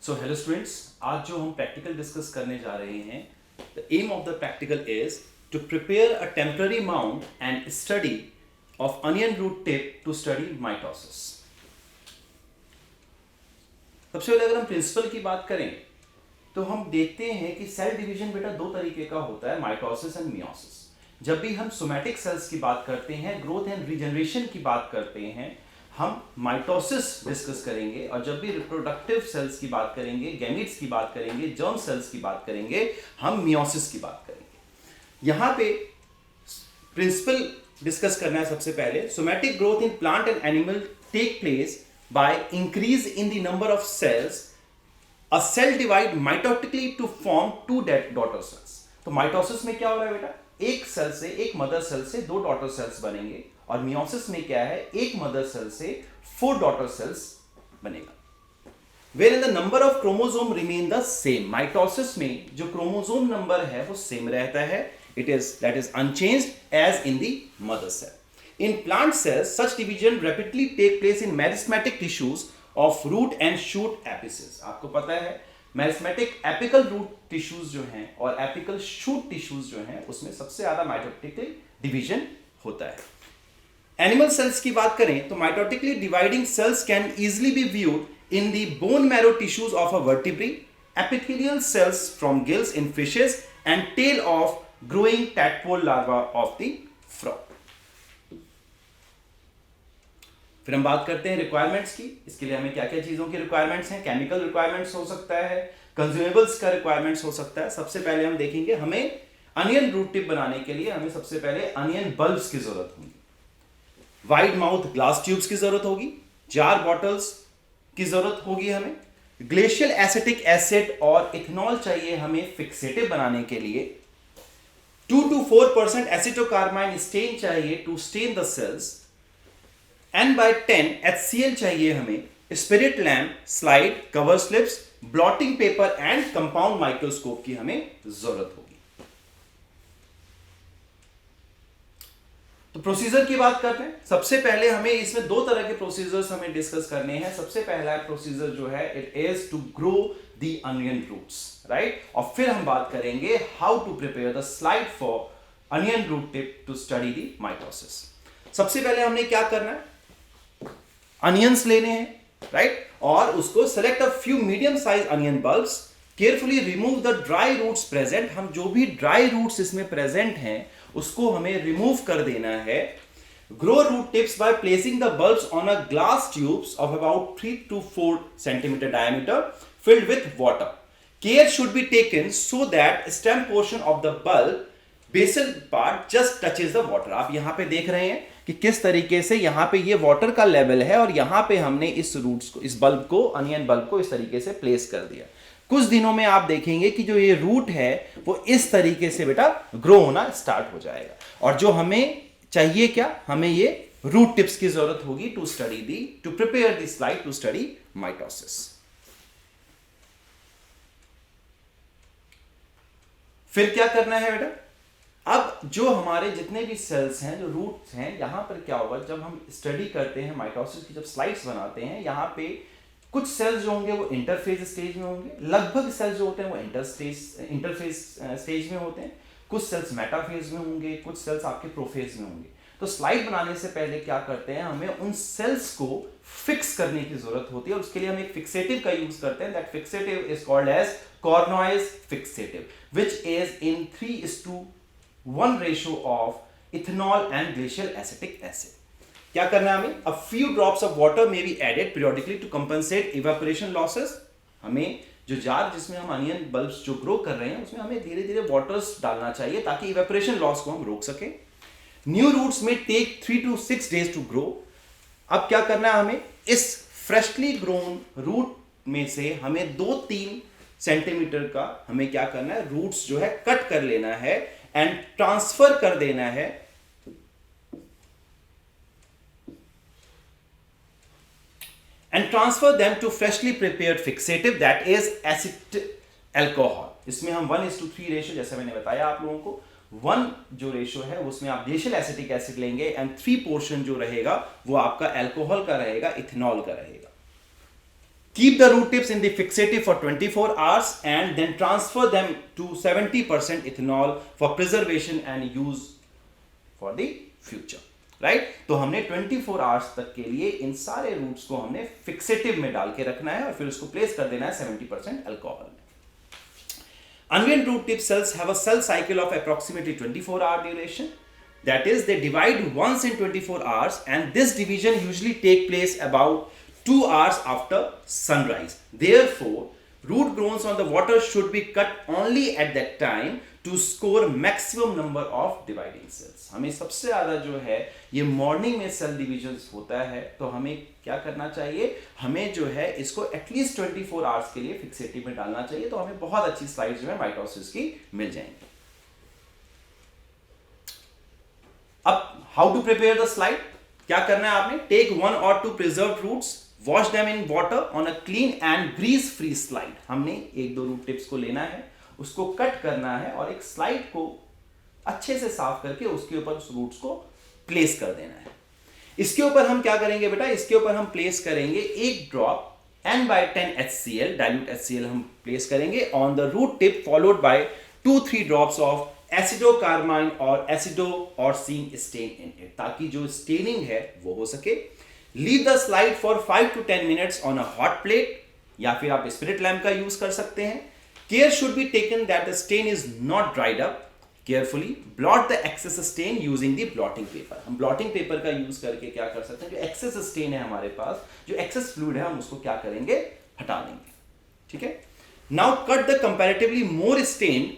So hello students, आज जो हम प्रैक्टिकल डिस्कस करने जा रहे हैं, the aim of the practical is to prepare a temporary mount and study of onion root tip to study mitosis. सबसे पहले अगर हम प्रिंसिपल की बात करें तो हम देखते हैं कि सेल डिवीजन बेटा दो तरीके का होता है, माइटोसिस एंड मियोसिस। जब भी हम सोमैटिक सेल्स की बात करते हैं, ग्रोथ एंड रीजनरेशन की बात करते हैं, हम माइटोसिस डिस्कस करेंगे, और जब भी रिप्रोडक्टिव सेल्स की बात करेंगे, गैमीट्स की बात करेंगे, जर्म सेल्स की बात करेंगे, हम मियोसिस की बात करेंगे। यहां पे प्रिंसिपल डिस्कस करना है। सबसे पहले, somatic growth in plant and animal take place by increase in the number of cells. A cell divide mitotically to form two daughter cells। तो माइटोसिस में क्या हो रहा है बेटा, एक सेल से, एक मदर सेल से दो डॉटर सेल्स बनेंगे, और मियोसिस में क्या है, एक मदर सेल से 4 डॉटर सेल्स बनेगा। Wherein the number of chromosome remain the same। Mitosis में जो क्रोमोसोम नंबर है वो सेम रहता है, that is unchanged as in the mother cell। In plant cells, such division rapidly take place in meristematic tissues of root and shoot apices। आपको पता है meristematic apical root tissues जो हैं और एपिकल शूट टिश्यूज जो हैं, उसमें सबसे ज्यादा माइटोटिकली डिवीजन होता है। एनिमल सेल्स की बात करें तो mitotically dividing cells can easily be viewed in the bone marrow tissues of a vertebrae, epithelial cells from gills in fishes and tail of growing tadpole larva of the frog. फिर हम बात करते हैं requirements की। इसके लिए हमें क्या क्या चीजों की रिक्वायरमेंट्स हैं। केमिकल रिक्वायरमेंट्स हो सकता है, कंज्यूमेबल्स का रिक्वायरमेंट्स हो सकता है। सबसे पहले हम देखेंगे, हमें अनियन रूट टिप बनाने के लिए हमें सबसे पहले अनियन बल्ब्स की जरूरत होगी, वाइड माउथ ग्लास ट्यूब्स की जरूरत होगी, जार बॉटल्स की जरूरत होगी, हमें ग्लेशियल एसिटिक एसिड और इथेनॉल चाहिए हमें फिक्सेटिव बनाने के लिए। 2 to 4% एसिटोकार्बाइन स्टेन चाहिए to stain the cells. N/10 HCl चाहिए हमें, spirit lamp, slide, cover slips, blotting paper and compound microscope की हमें जरूरत होगी। तो प्रोसीजर की बात करते हैं। सबसे पहले हमें इसमें दो तरह के प्रोसीजर्स हमें डिस्कस करने हैं। सबसे पहला प्रोसीजर जो है, it is to grow the onion roots, right. और फिर हम बात करेंगे how to prepare the slide for onion root tip to study the mitosis. सबसे पहले हमने क्या करना है, अनियंस लेने हैं, राइट, और उसको select a few medium size onion bulbs, carefully remove the dry roots present. हम जो भी ड्राई रूट्स इसमें प्रेजेंट हैं उसको हमें रिमूव कर देना है। Grow root tips by placing the bulbs on a glass tubes of about 3 to 4 centimetre diameter filled with water. Care should be taken so that stem portion of the bulb basal part just touches the water. आप यहां पे देख रहे हैं कि किस तरीके से यहां पे ये वाटर का लेवल है, और यहां पे हमने इस रूट्स को, इस बल्ब को, अनियन बल्ब को इस तरीके से प्लेस कर दिया। कुछ दिनों में आप देखेंगे कि जो ये रूट है वो इस तरीके से बेटा ग्रो होना स्टार्ट हो जाएगा। और जो हमें चाहिए क्या, हमें ये रूट टिप्स की जरूरत होगी to prepare the slide to study mitosis. फिर क्या करना है बेटा, अब जो हमारे जितने भी सेल्स हैं, जो रूट्स हैं, यहां पर क्या होगा, जब हम स्टडी करते हैं माइटोसिस की, जब स्लाइड्स बनाते हैं, यहां पे कुछ सेल्स जो होंगे वो इंटरफेज स्टेज में होंगे, लगभग सेल्स जो होते हैं वो इंटरफेज स्टेज में होते हैं, कुछ सेल्स मेटाफेज में होंगे, कुछ सेल्स आपके प्रोफेज में होंगे। तो स्लाइड बनाने से पहले क्या करते हैं, हमें उन सेल्स को फिक्स करने की जरूरत होती है, और उसके लिए हम एक फिक्सेटिव का यूज करते हैं। That fixative is called as Carnoy's fixative, which is in 3:1 ratio of ethanol and glacial acetic acid. क्या करना है हमें, a few drops of water may be added periodically to compensate evaporation losses. हमें जो jar जिसमें हम onion bulbs जो grow कर रहे हैं उसमें हमें धीरे धीरे वाटर्स डालना चाहिए ताकि इवेपोरेशन लॉस को हम रोक सकें। न्यू रूट्स में take 3 to 6 days to grow. अब क्या करना है हमें, इस फ्रेशली ग्रोन रूट में से हमें 2-3 सेंटीमीटर का हमें क्या करना है, रूट्स जो है कट कर लेना है एंड ट्रांसफर कर देना है and transfer them to freshly prepared fixative, that is acetyl alcohol। इसमें हम 1:3 रेशियो, जैसे मैंने बताया आप लोगों को, 1 जो रेशियो है उसमें आप ग्लेशियल एसिटिक एसिड लेंगे एंड 3 पोर्शन जो रहेगा वो आपका अल्कोहल का रहेगा, इथेनॉल का रहेगा। Keep the root tips in the fixative for 24 hours and then transfer them to 70% ethanol for preservation and use for the future. Right तो हमने 24 आवर्स तक के लिए इन सारे रूट्स को हमने फिक्सेटिव में डाल के रखना है और फिर उसको प्लेस कर देना है 70% अल्कोहल में. Unweaned root tip cells have a cell cycle of approximately 24-hour duration. That is, they divide once in 24 hours and this division usually take place about 2 hours after sunrise. Therefore, root growths on the water should be cut only at that time to score maximum number of dividing cells. हमें सबसे ज़्यादा जो है ये morning में cell divisions होता है, तो हमें क्या करना चाहिए, हमें जो है इसको एटलीस्ट 24 आवर्स के लिए फिक्सेटिव में डालना चाहिए, तो हमें बहुत अच्छी स्लाइड्स जो है माइटोसिस की मिल जाएंगी. अब how to prepare the slide, क्या करना है आपने, take 1 or 2 preserved roots, wash them in water on a clean and grease free slide. हमने 1-2 रूट टिप्स को लेना है, उसको कट करना है और एक स्लाइड को अच्छे से साफ करके उसके ऊपर उस रूट्स को प्लेस कर देना है. इसके ऊपर हम क्या करेंगे बेटा, इसके ऊपर हम प्लेस करेंगे 1 drop N/10 HCl dilute HCl हम प्लेस करेंगे on the root tip, followed by 2-3 drops of acetocarmine और एसिडोऑर्सीन स्टेन इन इट, ताकि जो स्टेनिंग है वो हो सके. Leave the slide for 5 to 10 minutes on a hot plate, या फिर आप स्पिरिट लैम्प का यूज कर सकते हैं. Care should be taken that the stain is not dried up. Carefully blot the excess stain using the blotting paper. हम blotting paper का use करके क्या कर सकते हैं, जो excess stain है हमारे पास, जो excess fluid है, हम उसको क्या करेंगे, हटा देंगे. ठीक है. Now cut the comparatively more stained,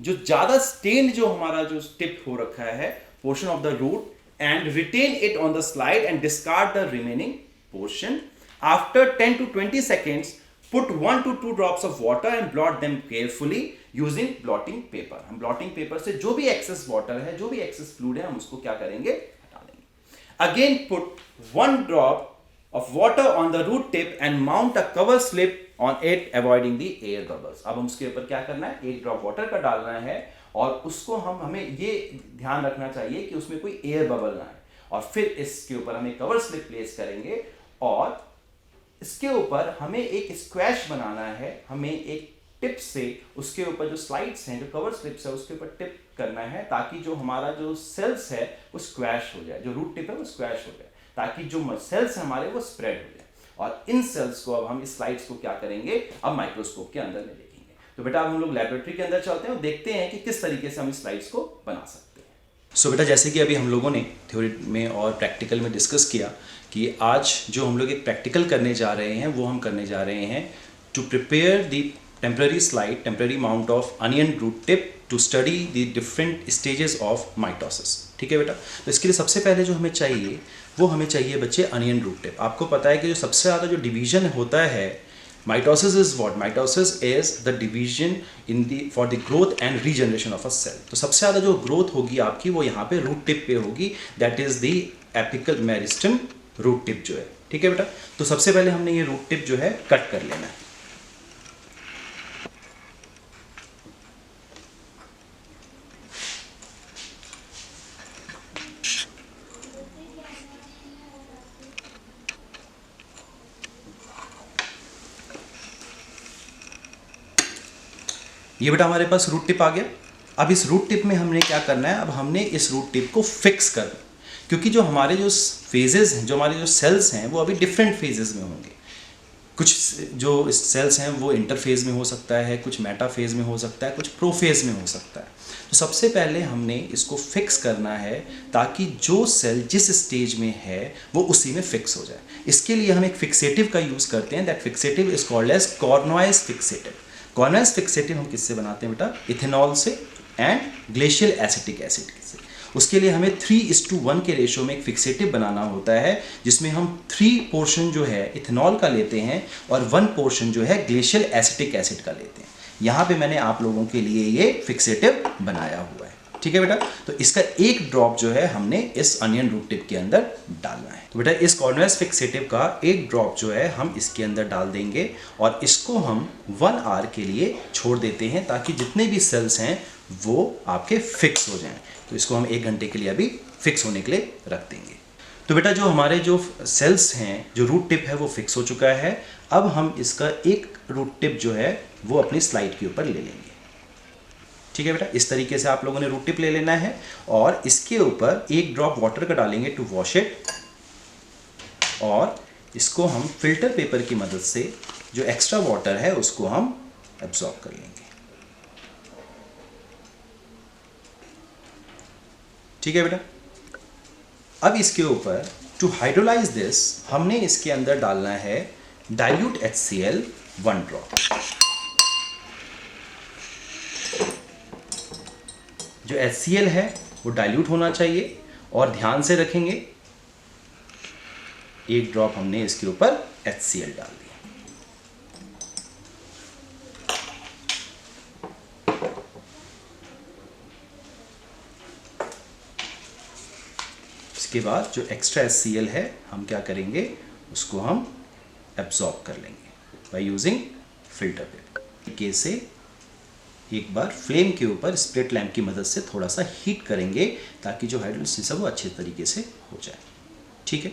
जो ज्यादा stained जो हमारा जो tip हो रखा है portion of the root and retain it on the slide and discard the remaining portion. After 10 to 20 seconds, put 1 to 2 drops of water and blot them carefully using blotting paper. हम blotting paper से जो भी excess water है, जो भी excess fluid है, हम उसको क्या करेंगे, हटा देंगे. Again put 1 drop of water on the root tip and mount a cover slip on it, avoiding the air bubbles. अब हम उसके ऊपर क्या करना है, 1 ड्रॉप वाटर का डालना है और उसको हमें ये ध्यान रखना चाहिए कि उसमें कोई एयर बबल ना आए, और फिर इसके ऊपर हम एक कवर स्लिप प्लेस करेंगे और इसके ऊपर हमें एक स्क्वैश बनाना है. हमें एक टिप से उसके ऊपर जो स्लाइड्स हैं, जो कवर स्लिप्स है, उसके ऊपर टिप करना है, ताकि जो हमारा जो सेल्स है वो स्क्वैश हो जाए, जो रूट टिप है वो स्क्वैश हो जाए, ताकि जो सेल्स हमारे वो स्प्रेड हो जाए. और इन सेल्स को अब हम इस स्लाइड्स को क्या करेंगे, अब माइक्रोस्कोप के अंदर में देखेंगे. तो बेटा अब हम लोग लैबोरेटरी के अंदर चलते हैं और देखते हैं कि किस तरीके से हम इस स्लाइड्स को बना सकते हैं. सो बेटा जैसे कि अभी हम लोगों ने थ्योरी में और प्रैक्टिकल में डिस्कस किया कि आज जो हम लोग एक प्रैक्टिकल करने जा रहे हैं वो हम करने जा रहे हैं to prepare the temporary slide, temporary mount of onion root tip to study the different stages of mitosis. ठीक है बेटा. तो इसके लिए सबसे पहले जो हमें चाहिए वो हमें चाहिए बच्चे अनियन रूट टिप. आपको पता है कि जो सबसे ज़्यादा जो डिवीजन होता है mitosis is what, mitosis is the division in the for the growth and regeneration of a cell. तो सबसे ज़्यादा जो ग्रोथ होगी आपकी वो यहाँ पे रूट टिप पे होगी, that is the apical meristem root tip जो है. ठीक है बेटा. तो सबसे पहले हमने ये रूट टिप जो है कट कर लेना है. ये बेटा हमारे पास रूट टिप आ गया. अब इस रूट टिप में हमने क्या करना है, अब हमने इस रूट टिप को फिक्स करना, क्योंकि जो हमारे जो फेजेस हैं, जो हमारे जो सेल्स हैं वो अभी डिफरेंट फेजेस में होंगे. कुछ जो सेल्स हैं वो इंटरफेज में हो सकता है, कुछ मेटाफेज में हो सकता है, कुछ प्रोफेज में हो सकता है. तो सबसे पहले हमने इसको फिक्स करना है ताकि जो सेल जिस स्टेज में है वो उसी में फिक्स हो जाए. इसके लिए हम एक फिक्सेटिव का यूज़ करते हैं. That fixative is called as Carnoy's fixative. Carnoy's fixative हम किससे बनाते हैं बेटा, इथेनॉल से एंड ग्लेशियल एसिटिक एसिड से. उसके लिए हमें 3:1 के रेशो में एक फिक्सेटिव बनाना होता है, जिसमें हम 3 पोर्शन जो है इथेनॉल का लेते हैं और 1 पोर्शन जो है ग्लेशियल एसिटिक एसिड का लेते हैं. यहाँ पे मैंने आप लोगों के लिए ये फिक्सेटिव बनाया हुआ है. ठीक है बेटा. तो इसका 1 ड्रॉप जो है हमने इस अनियन रूट टिप के अंदर डालना है. तो बेटा इस कॉर्नवाइज फिक्सेटिव का 1 ड्रॉप जो है हम इसके अंदर डाल देंगे और इसको हम 1 आवर के लिए छोड़ देते हैं, ताकि जितने भी सेल्स हैं वो आपके फिक्स हो जाएं. तो इसको हम 1 घंटे के लिए अभी फिक्स होने के लिए रख देंगे. तो बेटा जो हमारे जो सेल्स हैं, जो रूट टिप है वो फिक्स हो चुका है. अब हम इसका एक रूट टिप जो है वो अपनी स्लाइड के ऊपर ले लेंगे। ठीक है बेटा, इस तरीके से आप लोगों ने रूट टिप ले लेना है और इसके ऊपर एक ड्रॉप वाटर का डालेंगे टू वॉश इट, और इसको हम फिल्टर पेपर की मदद से जो एक्स्ट्रा वाटर है उसको हम एब्जॉर्ब कर लेंगे। ठीक है बेटा, अब इसके ऊपर टू हाइड्रोलाइज दिस हमने इसके अंदर डालना है डाइल्यूट HCl 1 ड्रॉप। जो HCl है वो डाइल्यूट होना चाहिए और ध्यान से रखेंगे, एक ड्रॉप हमने इसके ऊपर HCl डाल दिया। इसके बाद जो एक्स्ट्रा HCl है हम क्या करेंगे, उसको हम एब्जॉर्ब कर लेंगे बाय यूजिंग फिल्टर पेपर। तरीके से एक बार फ्लेम के ऊपर स्प्लिट लैंप की मदद से थोड़ा सा हीट करेंगे ताकि जो हाइड्रोलिसिस है वो अच्छे तरीके से हो जाए। ठीक है,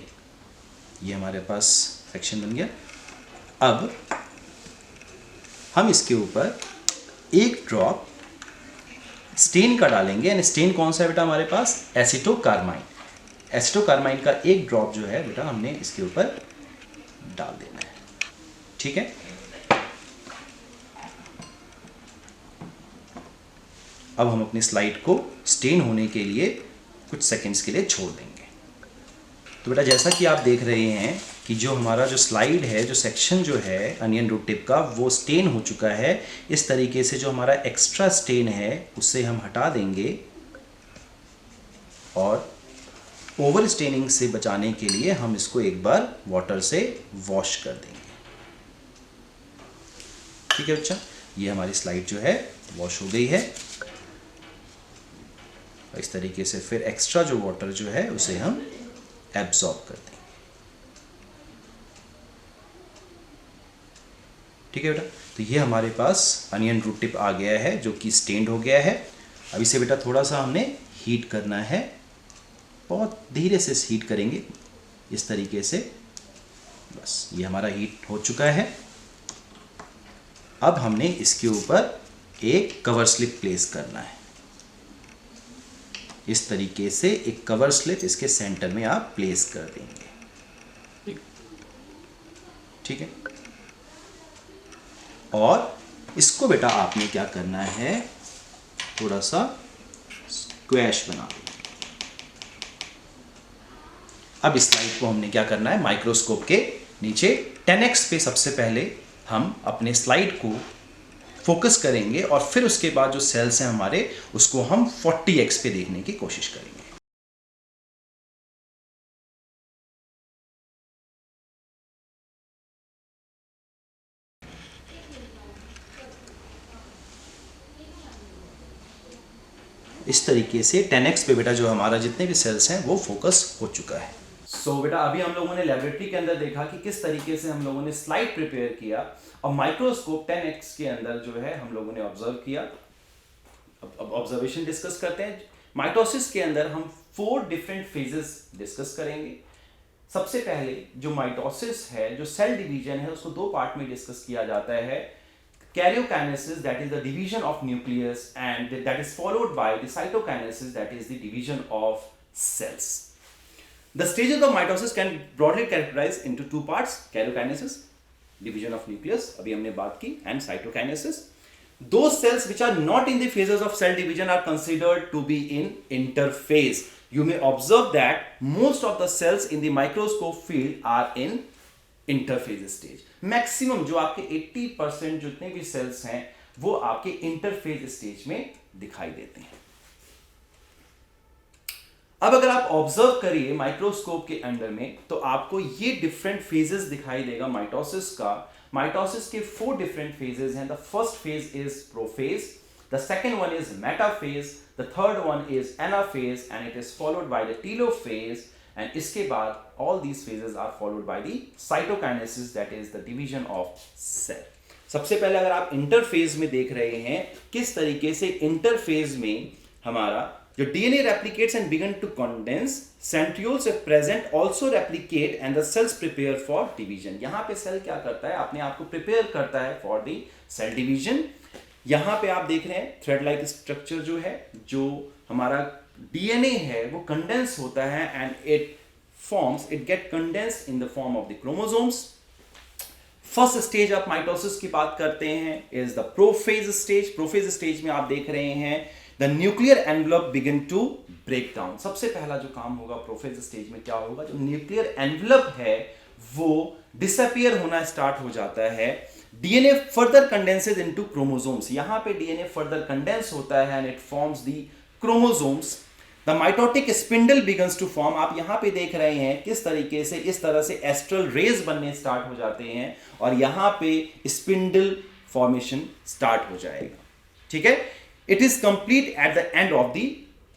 ये हमारे पास सेक्शन बन गया। अब हम इसके ऊपर एक ड्रॉप स्टेन का डालेंगे, एंड स्टेन कौन सा है बेटा हमारे पास, एसिटोकार्माइन। एसिटोकार्माइन का एक ड्रॉप जो है बेटा हमने इसके ऊपर डाल देना है। ठीक है, अब हम अपनी स्लाइड को स्टेन होने के लिए कुछ सेकंड्स के लिए छोड़ देंगे। तो बेटा जैसा कि आप देख रहे हैं कि जो हमारा जो स्लाइड है, जो सेक्शन जो है अनियन रूट टिप का, वो स्टेन हो चुका है। इस तरीके से जो हमारा एक्स्ट्रा स्टेन है उसे हम हटा देंगे और ओवर स्टेनिंग से बचाने के लिए हम इसको एक बार वाटर से वॉश कर देंगे। ठीक है बच्चा, ये हमारी स्लाइड जो है वॉश हो गई है। इस तरीके से फिर एक्स्ट्रा जो वाटर जो है उसे हम एब्सॉर्ब कर देंगे। ठीक है बेटा, तो ये हमारे पास अनियन रूट टिप आ गया है जो कि स्टेन्ड हो गया है। अब इसे बेटा थोड़ा सा हमने हीट करना है, बहुत धीरे से हीट करेंगे इस तरीके से। बस ये हमारा हीट हो चुका है। अब हमने इसके ऊपर एक कवर स्लिप प्लेस करना है। इस तरीके से एक कवर स्लिप इसके सेंटर में आप प्लेस कर देंगे। ठीक है, और इसको बेटा आपने क्या करना है, थोड़ा सा स्क्वैश बना देना। अब इस स्लाइड को हमने क्या करना है, माइक्रोस्कोप के नीचे 10x पे सबसे पहले हम अपने स्लाइड को फोकस करेंगे और फिर उसके बाद जो सेल्स हैं हमारे उसको हम 40x पे देखने की कोशिश करेंगे। इस तरीके से 10x पे बेटा जो हमारा जितने भी सेल्स हैं वो फोकस हो चुका है। बेटा अभी हम लोगों ने लेबोरेटरी के अंदर देखा कि किस तरीके से हम लोगों ने स्लाइड प्रिपेयर किया और माइक्रोस्कोप 10x के अंदर जो है हम लोगों ने ऑब्जर्व किया। अब ऑब्जर्वेशन डिस्कस करते हैं। माइटोसिस के अंदर हम 4 डिफरेंट फेजेस डिस्कस करेंगे। सबसे पहले जो माइटोसिस है, जो सेल डिवीजन है, उसको 2 पार्ट में डिस्कस किया जाता है। Karyokinesis, that is the division of nucleus, and that is followed by the cytokinesis, that is the division of cells. The stages of mitosis can broadly categorized into 2 parts: karyokinesis, division of nucleus, अभी हमने बात की, and cytokinesis. Those cells which are not in the phases of cell division are considered to be in interphase. You may observe that most of the cells in the microscope field are in interphase stage. Maximum जो आपके 80% जितने भी sales हैं वो आपके interphase stage में दिखाई देते हैं। अब अगर आप ऑब्जर्व करिए माइक्रोस्कोप के अंदर में तो आपको ये डिफरेंट फेजेस दिखाई देगा माइटोसिस का। माइटोसिस के 4 डिफरेंट फेजेस हैं। The first phase is prophase, the second one is metaphase, the third one is anaphase and it is followed by the telophase. And इसके बाद all these phases are followed by the cytokinesis, that is the division of cell. सबसे पहले अगर आप interphase में देख रहे हैं किस तरीके से इंटरफेज में हमारा जो DNA replicates and begin to condense, centrioles if present also replicate and the cells prepare for division. यहाँ पे सेल क्या करता है, अपने आप को प्रिपेयर करता है फॉर द सेल डिवीजन. यहाँ पे आप देख रहे हैं थ्रेड लाइक स्ट्रक्चर जो है, जो हमारा DNA है वो कंडेंस होता है and it get condensed in the form of the chromosomes. First stage of mitosis की बात करते हैं is the prophase stage. Prophase stage में आप देख रहे हैं the nuclear envelope begin to break down. सबसे पहला जो काम होगा प्रोफेज स्टेज में क्या होगा, जो न्यूक्लियर एनवलप है वो डिसअपियर होना स्टार्ट हो जाता है. DNA further condenses into chromosomes. यहां पे डीएनए फर्दर कंडेंस होता है and it forms the chromosomes. The mitotic spindle begins to form. आप यहां पे देख रहे हैं किस तरीके से इस तरह से एस्ट्रल रेज बनने स्टार्ट हो जाते हैं और यहां पे स्पिंडल फॉर्मेशन स्टार्ट हो जाएगा. ठीक है, it is complete at the end of the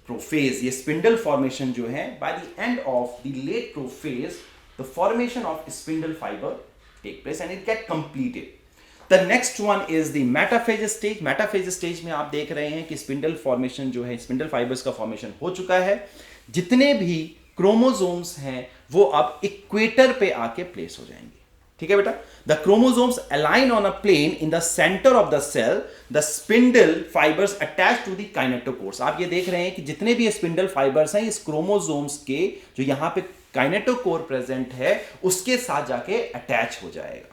prophase. ये स्पिंडल फॉर्मेशन जो है by the end of the late prophase the formation of spindle fibre take place and it get completed. The next one is the metaphase stage. Metaphase stage में आप देख रहे हैं कि spindle formation जो है, स्पिंडल फाइबर्स का formation हो चुका है. जितने भी क्रोमोसोम्स हैं वो अब इक्वेटर पे आके प्लेस हो जाएंगे. ठीक है बेटा, the chromosomes align on a plane in the centre of the cell. The spindle fibres attach to the kinetochores. आप ये देख रहे हैं कि जितने भी स्पिंडल फाइबर्स हैं इस क्रोमोसोम्स के जो यहां पे काइनेटोकोर प्रेजेंट है उसके साथ जाके अटैच हो जाएगा.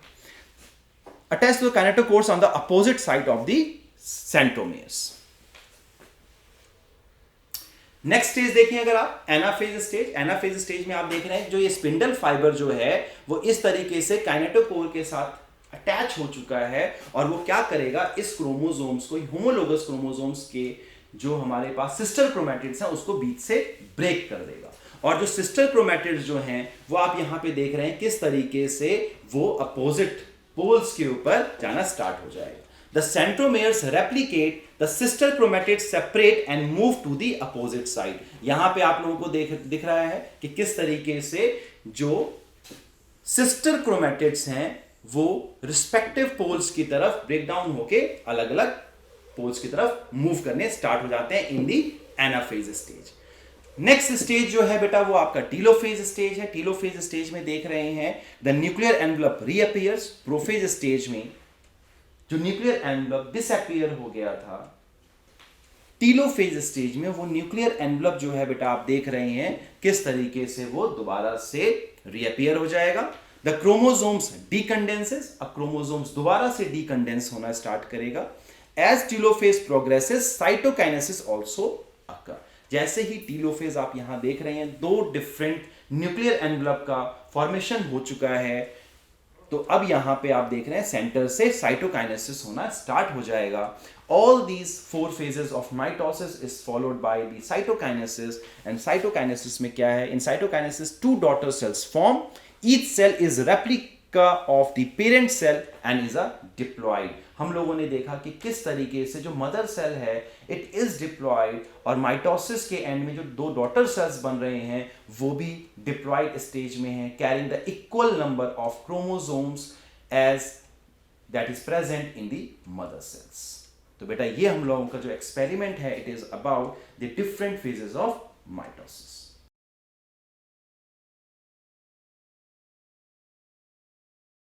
Attached to the kinetochores on the opposite side of the centromeres. Next stage देखिए अगर आप, एनाफेज स्टेज. एनाफेज स्टेज में आप देख रहे हैं जो ये स्पिंडल फाइबर जो है वो इस तरीके से काइनेटोकोर के साथ अटैच हो चुका है और वो क्या करेगा, इस क्रोमोसोम्स को, होमोलोगस क्रोमोसोम्स के जो हमारे पास सिस्टर क्रोमैटिड्स हैं उसको बीच से ब्रेक कर देगा. और जो सिस्टर क्रोमैटिड्स जो हैं वो आप यहां पे देख रहे हैं किस तरीके से वो अपोजिट पोल्स के ऊपर जाना स्टार्ट हो जाएगा. The centromeres replicate, the sister chromatids separate and move to the opposite side. यहां पे आप लोगों को दिख रहा है कि किस तरीके से जो सिस्टर क्रोमैटिड्स हैं वो रिस्पेक्टिव पोल्स की तरफ ब्रेक डाउन होके अलग अलग पोल्स की तरफ मूव करने स्टार्ट हो जाते हैं in the anaphase stage. Next stage जो है बेटा वो आपका टीलोफेज स्टेज है. टीलोफेज स्टेज में देख रहे हैं the nuclear envelope reappears. Prophase stage में जो न्यूक्लियर एनवलप डिसअपीयर हो गया था, टीलोफेज स्टेज में वो न्यूक्लियर एनवलप जो है बेटा आप देख रहे हैं किस तरीके से वो दोबारा से रीअपीयर हो जाएगा. The chromosomes decondenses. अब क्रोमोसोम्स दोबारा से डीकंडेंस होना स्टार्ट करेगा. As telophase progresses cytokinesis also occur. जैसे ही टीलोफेज आप यहां देख रहे हैं दो डिफरेंट न्यूक्लियर एनवलप का फॉर्मेशन हो चुका है, तो अब यहां पे आप देख रहे हैं सेंटर से साइटोकाइनेसिस होना स्टार्ट हो जाएगा. All these 4 phases of mitosis is followed by the cytokinesis. And cytokinesis में क्या है, in cytokinesis 2 daughter cells form. Each cell is replica of the parent cell and is a diploid. हम लोगों ने देखा कि किस तरीके से जो मदर सेल है इट इज डिप्लॉइड और माइटोसिस के एंड में जो 2 डॉटर सेल्स बन रहे हैं वो भी डिप्लॉइड स्टेज में है, carrying the equal number of chromosomes as that is present in the mother cells. तो बेटा ये हम लोगों का जो एक्सपेरिमेंट है it is about the different phases of mitosis.